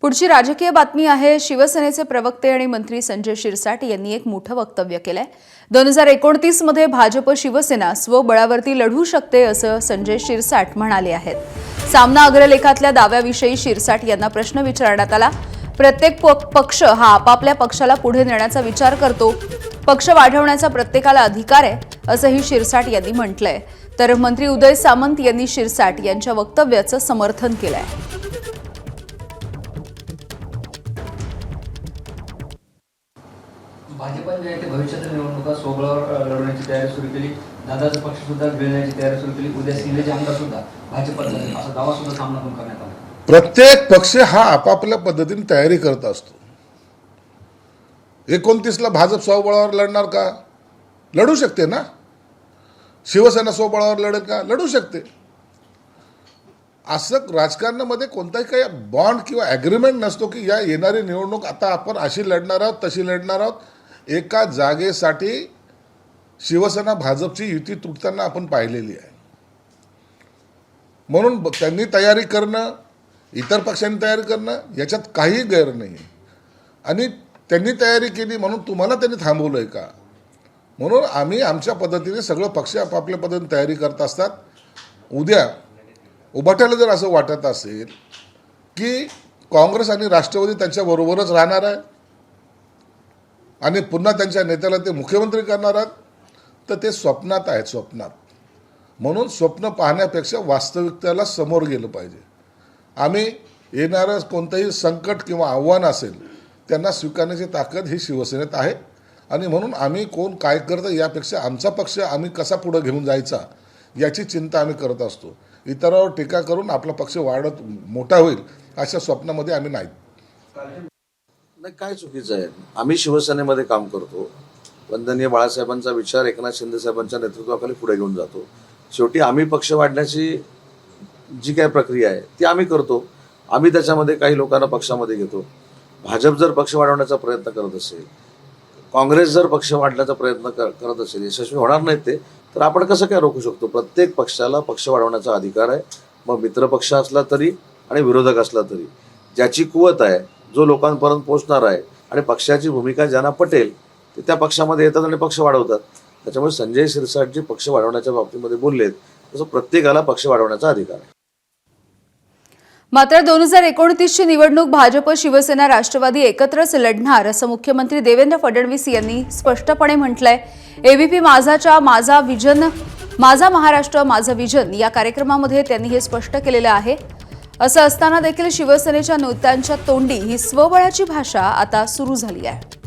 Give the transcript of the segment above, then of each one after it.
पुढची राजकीय बातमी आहे। शिवसेनेचे प्रवक्ते आणि मंत्री संजय शिरसाट यांनी एक मोठं वक्तव्य केलंय। 2029 मध्ये भाजप शिवसेना स्वबळावरती लढू शकते असं संजय शिरसाट म्हणाले आहेत। सामना अग्रलेखातल्या दाव्याविषयी शिरसाट यांना प्रश्न विचारण्यात आला। प्रत्येक पक्ष हा आपापल्या पक्षाला पुढे नेण्याचा विचार करतो, पक्ष वाढवण्याचा प्रत्येकाला अधिकार आहे असंही शिरसाट यांनी म्हटलंय। तर मंत्री उदय सामंत यांनी शिरसाट यांच्या वक्तव्याचं समर्थन केलंय। भाजपने भविष्यातील निवडणुका स्वबळावर लढवण्याची तयारी सुरू केली। दादाचा पक्ष सुद्धा गिळण्याची तयारी सुरू केली। उद्या सिंधेचे आमदार सुद्धा भाजपचा असा दावा सुद्धा सामना करण्यात आला। प्रत्येक पक्ष हा आपापल्या पद्धतीने तयारी करत असतो। 29 ला भाजप स्वबळावर लढणार का? लढू शकते ना। शिवसेना स्वबळावर लढेल का? लढू शकते। असं राजकारणामध्ये कोणताही काही बॉन्ड किंवा ॲग्रीमेंट नसतो की या येणारी निवडणूक आता आपण अशी लढणार आहोत तशी लढणार आहोत। एका जागेसाठी शिवसेना भाजपची युती तुटताना आपण पाहिलेली आहे। म्हणून त्यांनी तयारी करणं, इतर पक्षांनी तयारी करणं याच्यात काही गैर नाही। आणि त्यांनी तयारी केली म्हणून तुम्हाला त्यांनी थांबवलंय का? म्हणून आम्ही आमच्या पद्धतीने सगळं पक्ष आपापल्या पद्धतीने तयारी करत असतात। उद्या उभाट्याला जर असं वाटत असेल की काँग्रेस आणि राष्ट्रवादी त्यांच्याबरोबरच राहणार आहे आणि पुन्हा त्यांच्या नेत्याला ते मुख्यमंत्री करणार आहेत, तर ते स्वप्नात आहेत, स्वप्नात। म्हणून स्वप्न पाहण्यापेक्षा वास्तविकतेला समोर गेलं पाहिजे। आम्ही येणारं कोणतंही संकट किंवा आव्हान असेल त्यांना स्वीकारण्याची ताकद ही शिवसेनेत आहे। आणि म्हणून आम्ही कोण काय करतं यापेक्षा आमचा पक्ष आम्ही कसा पुढे घेऊन जायचा याची चिंता आम्ही करत असतो। इतरांवर टीका करून आपला पक्ष वाढत मोठा होईल अशा स्वप्नामध्ये आम्ही नाही। काय चुकीचं आहे? आम्ही शिवसेनेमध्ये काम करतो। वंदनीय बाळासाहेबांचा विचार एकनाथ शिंदे साहेबांच्या नेतृत्वाखाली पुढे घेऊन जातो। शेवटी आम्ही पक्ष वाढण्याची जी काय प्रक्रिया आहे ती आम्ही करतो। आम्ही त्याच्यामध्ये काही लोकांना पक्षामध्ये घेतो। भाजप जर पक्ष वाढवण्याचा प्रयत्न करत असेल, काँग्रेस जर पक्ष वाढण्याचा प्रयत्न करत असेल, यशस्वी होणार नाहीत ते, तर आपण कसं काय रोखू शकतो? प्रत्येक पक्षाला पक्ष वाढवण्याचा अधिकार आहे। मग मित्र पक्ष असला तरी आणि विरोधक असला तरी, ज्याची कुवत आहे, जो लोकांपर्यंत पोहोचणार आहे आणि पक्षाची भूमिका ज्यांना पटेल ते त्या पक्षामध्ये येतात आणि पक्ष वाढवतात। त्याच्यामुळे संजय शिरसाट जे पक्ष वाढवण्याच्या बाबतीमध्ये बोललेत तसं प्रत्येकाला पक्ष वाढवण्याचा अधिकार आहे। मात्र 2029 ची निवडणूक भाजप, शिवसेना, राष्ट्रवादी एकत्रच लढणार असं मुख्यमंत्री देवेंद्र फडणवीस यांनी स्पष्टपणे म्हटलंय। एबीपी माझाच्या माझा विजन, माझा महाराष्ट्र माझं विजन या कार्यक्रमामध्ये त्यांनी हे स्पष्ट केलेलं आहे। असं असताना देखील शिवसेनेच्या नेत्यांच्या तोंडी ही स्वबळाची भाषा आता सुरू झाली आहे।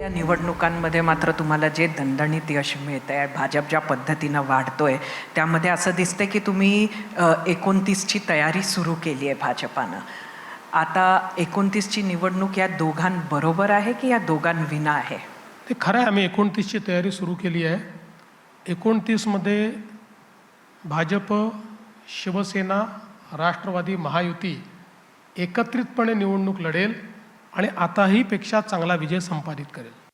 या निवडणुकांमध्ये मात्र तुम्हाला जे दणदणीत यश मिळतंय, भाजप ज्या पद्धतीनं वाढतोय, त्यामध्ये असं दिसतंय की तुम्ही 29 ची तयारी सुरू केली आहे भाजपानं। आता 29 ची निवडणूक या दोघांबरोबर आहे की या दोघांविना आहे? ते खरं आहे, आम्ही 29 ची तयारी सुरू केली आहे। 29 मध्ये भाजप, शिवसेना, राष्ट्रवादी महायुती एकत्रितपणे निवडणूक लढेल आणि आताही पेक्षा चांगला विजय संपादित करेल।